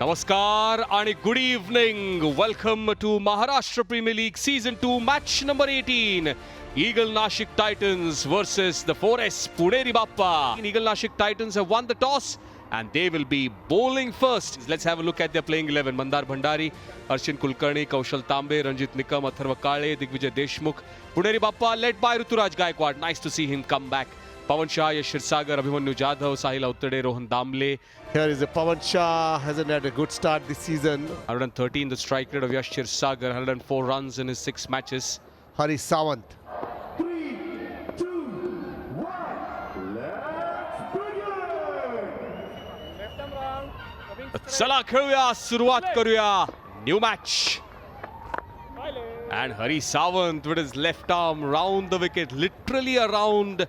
Namaskar and good evening. Welcome to Maharashtra Premier League Season 2 match number 18. Eagle Nashik Titans versus the 4S Puneri Bappa. Eagle Nashik Titans have won the toss and they will be bowling first. Let's have a look at their playing 11. Mandar Bhandari, Arshin Kulkarni, Kaushal Tambe, Ranjit Nikam, Atharva Kale, Digvijay Deshmukh. Puneri Bappa led by Ruturaj Gaikwad. Nice to see him come back. Pawan Shah, Yash Sagar, Abhimanyu Jadhav, Sahil Auttade, Rohan Damle. Here is a Pawan Shah, hasn't had a good start this season. 113 the strike rate of Yash Sagar, 104 runs in his 6 matches. Hari Sawant. 3, 2, 1, let's begin! चला खेळूया, सुरुवात करूया. New match. And Hari Sawant with his left arm round the wicket, literally a round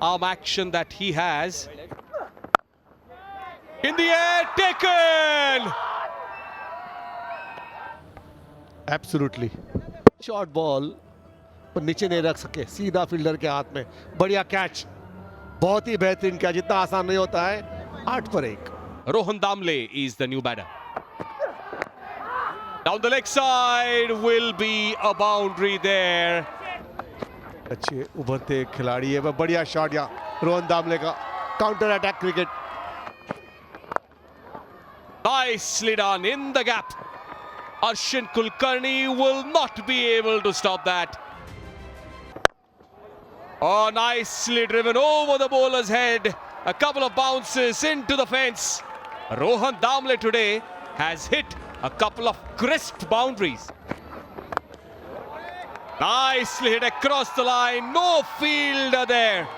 arm action that he has. In the air, taken! Absolutely. Short ball, पर नीचे नहीं रख सके, सीधा fielder के हाथ में. बढ़िया कैच, बहुत ही बेहतरीन कैच, इतना आसान नहीं होता है. 8 पर 1. Rohan Damle is the new batter. Down the leg side will be a boundary there. अच्छे उभरते खिलाड़ी है, बढ़िया शॉट या रोहन दामले का counter attack cricket. Nicely done in the gap. Arshin Kulkarni will not be able to stop that. Oh, nicely driven over the bowler's head. A couple of bounces into the fence. Rohan Damle today has hit a couple of crisp boundaries. Nicely hit across the line. No fielder there.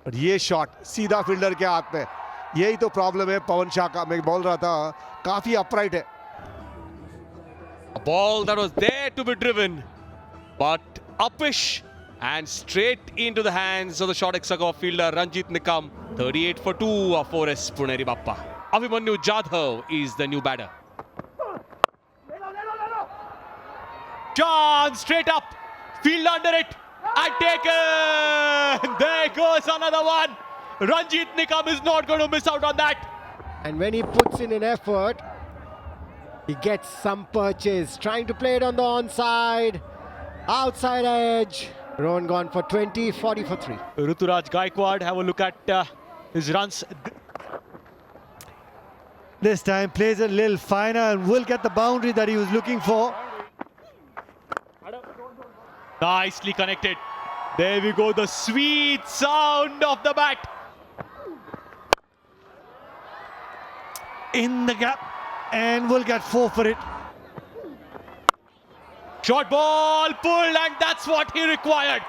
और ये shot सीधा fielder के हाथ में, यही तो problem है पवन शाह का. मैं बोल रहा था, काफी अपराइट है. A ball that was there to be driven, but uppish and straight into the hands of the short extra fielder Ranjit Nikam. 38 for 2 of 4S Puneri Bappa. Abhimanyu Jadhav is the new batter. John straight up, field under it and taken. There goes another one. Ranjit Nikam is not going to miss out on that. And when he puts in an effort, he gets some purchase. Trying to play it on the onside, outside edge. Rohan gone for 20, 40 for 3. Ruturaj Gaikwad, have a look at his runs. This time plays a little finer and will get the boundary that he was looking for. Nicely connected. There we go, the sweet sound of the bat. In the gap and will get 4 for it. Short ball pulled, and that's what he required.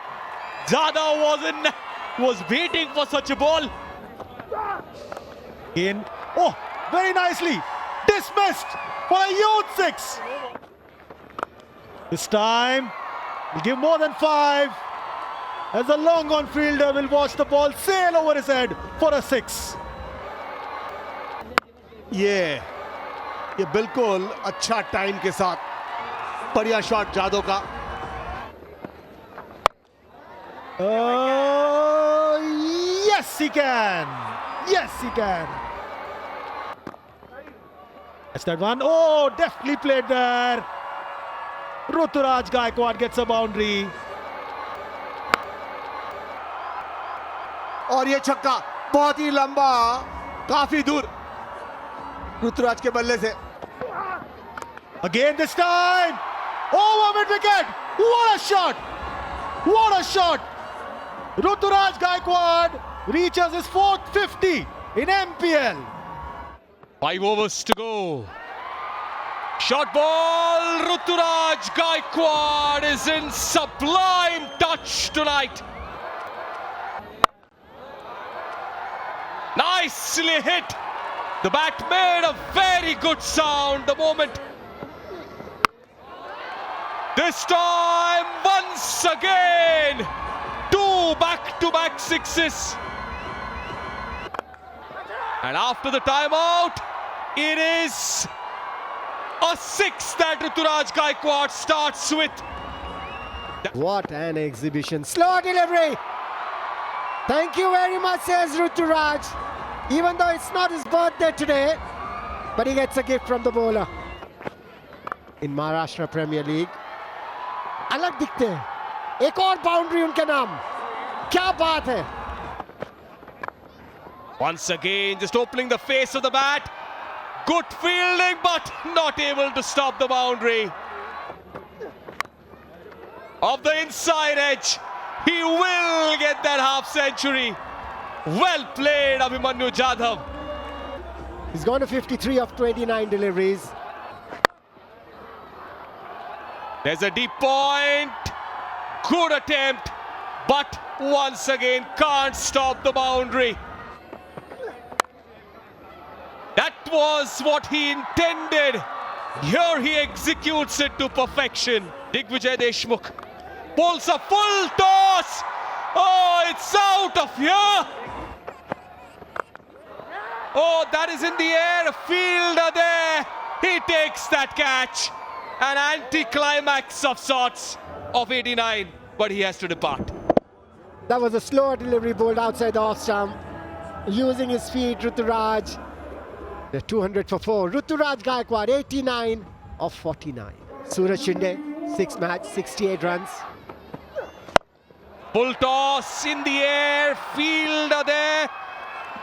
Jadhav was waiting for such a ball. In. Oh, very nicely. Dismissed for a huge 6. This time, he'll give more than 5. As the long on fielder will watch the ball sail over his head for a 6. ये बिल्कुल अच्छा time के साथ बढ़िया shot Jadav का. Yes, he can. Yes, he can. That's that one. Oh, deftly played there. Ruturaj Gaikwad gets a boundary. और ये छक्का बहुत ही लंबा, काफी दूर ऋतुराज के बल्ले से. Again this time. Over mid wicket. What a shot. What a shot. Ruturaj Gaikwad reaches his 4th 50 in MPL. 5 overs to go. Short ball. Ruturaj Gaikwad is in sublime touch tonight. Nicely hit. The bat made a very good sound the moment. This time, once again, 2 back-to-back 6s. And after the timeout, it is a 6 that Ruturaj Gaikwad starts with. What an exhibition. Slow delivery. Thank you very much, says Ruturaj. Even though it's not his birthday today, but he gets a gift from the bowler. In Maharashtra Premier League, अलग दिखते हैं. एक और boundary उनके नाम. क्या बात है. Once again, just opening the face of the bat. Good fielding, but not able to stop the boundary. Of the inside edge, he will get that half century. Well played, Abhimanyu Jadhav. He's gone to 53 of 29 deliveries. There's a deep point. Good attempt, but once again can't stop the boundary. That was what he intended. Here he executes it to perfection. Digvijay Deshmukh pulls a full toss. Oh, it's out of here. Oh, that is in the air. A fielder there. He takes that catch. An anticlimax of sorts of 89, but he has to depart. That was a slower delivery bowled outside the off stump. Using his feet, Ruturaj. They're 200 for 4. Ruturaj Gaikwad, 89 of 49. Suraj Shinde, 6 match, 68 runs. Full toss in the air. Fielder there.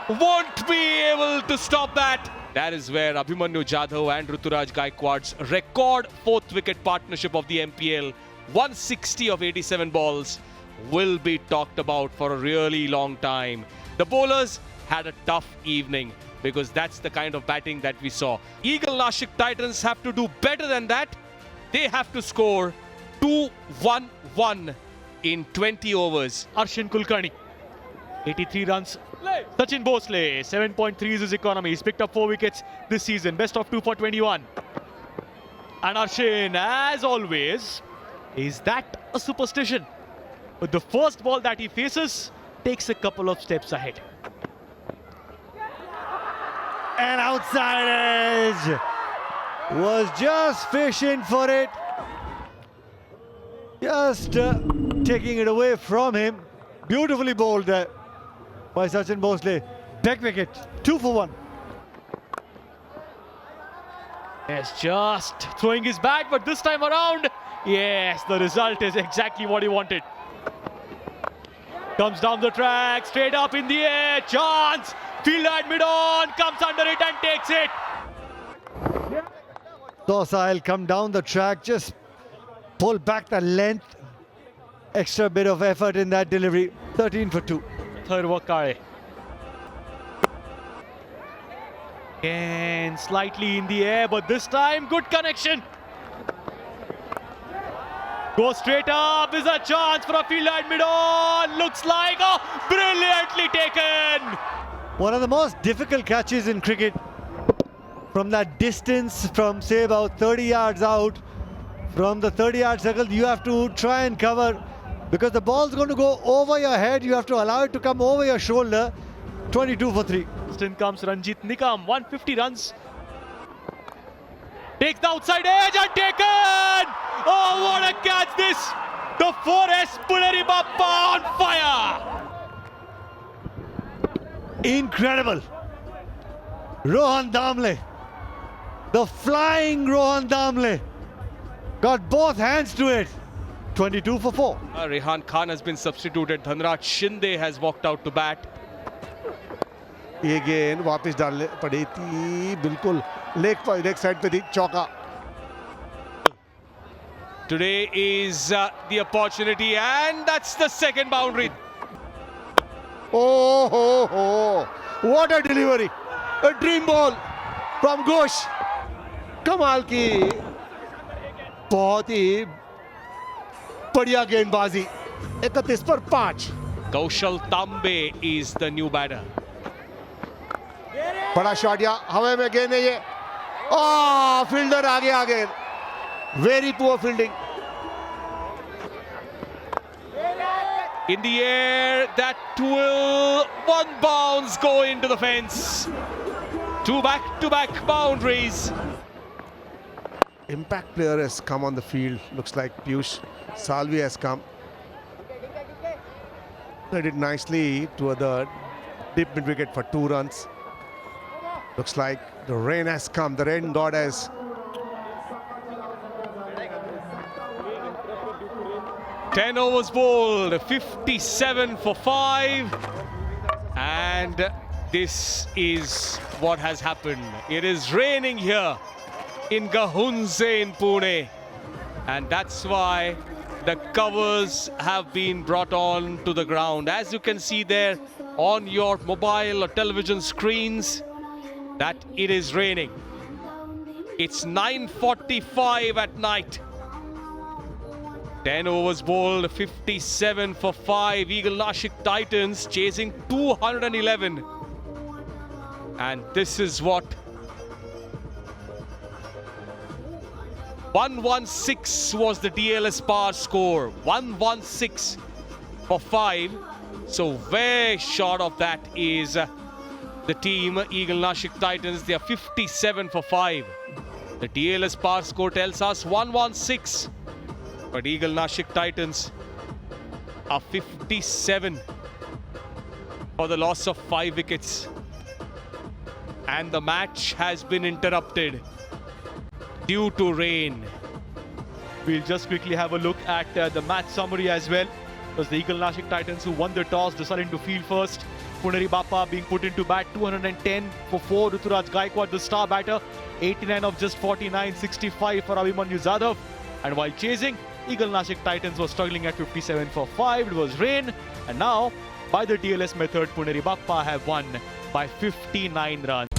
Won't be able to stop that. That is where Abhimanyu Jadhav and Ruturaj Gaikwad's record 4th wicket partnership of the MPL, 160 of 87 balls, will be talked about for a really long time. The bowlers had a tough evening because that's the kind of batting that we saw. Eagle Nashik Titans have to do better than that. They have to score 2-1-1 in 20 overs. Arshin Kulkarni, 83 runs. Sachin Bhosle, 7.3 is his economy. He's picked up 4 wickets this season. Best of 2 for 21. And Arshin, as always, is that a superstition? But the first ball that he faces takes a couple of steps ahead. And outside edge was just fishing for it. Just taking it away from him. Beautifully bowled there by Sachin Bhosle. Back wicket, 2 for 1. Yes, just throwing his bat, but this time around, yes, the result is exactly what he wanted. Comes down the track, straight up in the air, chance, fielder at mid-on, comes under it and takes it. Docile come down the track, just pull back the length. Extra bit of effort in that delivery. 13 for 2. Third Wakare. Again, slightly in the air, but this time, good connection. Goes straight up, is a chance for a fielder at mid-on. Looks like, oh, brilliantly taken. One of the most difficult catches in cricket. From that distance, from say about 30 yards out, from the 30-yard circle, you have to try and cover. Because the ball's going to go over your head, you have to allow it to come over your shoulder. 22 for 3. In comes Ranjit Nikam, 150 runs. Takes the outside edge and taken! Oh, what a catch this! The 4S Puneri Bappa on fire! Incredible. Rohan Damle. The flying Rohan Damle. Got both hands to it. 22 for 4. Rehan Khan has been substituted. Dhanraj Shinde has walked out to bat. ये गेंद वापस डालने पड़ी थी बिल्कुल leg side पे थी चौका. Today is the opportunity, and that's the second boundary. Oh ho ho! What a delivery! A dream ball from Ghosh. कमाल की बहुत ही बढ़िया गेंदबाजी. 31 पर 5. Kaushal Tambe is the new batter. बड़ा शॉट या हवा में गेंद है ये. फील्डर आगे very poor fielding. In the air, that will one bounce go into the fence. 2 back-to-back boundaries. Impact player has come on the field. Looks like Piyush Salvi has come. Played it nicely to the deep mid wicket for 2 runs. Looks like the rain has come. The rain god has. Ten overs bowled, 57 for 5. And this is what has happened. It is raining here in Gahunze in Pune. And that's why the covers have been brought on to the ground. As you can see there on your mobile or television screens, that it is raining. It's 9:45 at night. 10 overs bowled, 57 for 5. Eagle Nashik Titans chasing 211. And this is what 116 was the DLS par score. 116 for 5. So very short of that is the team Eagle Nashik Titans. They are 57 for 5. The DLS par score tells us 116. But Eagle Nashik Titans are 57 for the loss of 5 wickets. And the match has been interrupted due to rain. We'll just quickly have a look at the match summary as well. It was the Eagle Nashik Titans who won the toss, deciding to field first. Puneri Bappa being put into bat, 210 for 4. Ruturaj Gaikwad, the star batter, 89 of just 49, 65 for Abhimanyu Jadhav. And while chasing, Eagle Nashik Titans was struggling at 57 for 5. It was rain. And now, by the DLS method, Puneri Bappa have won by 59 runs.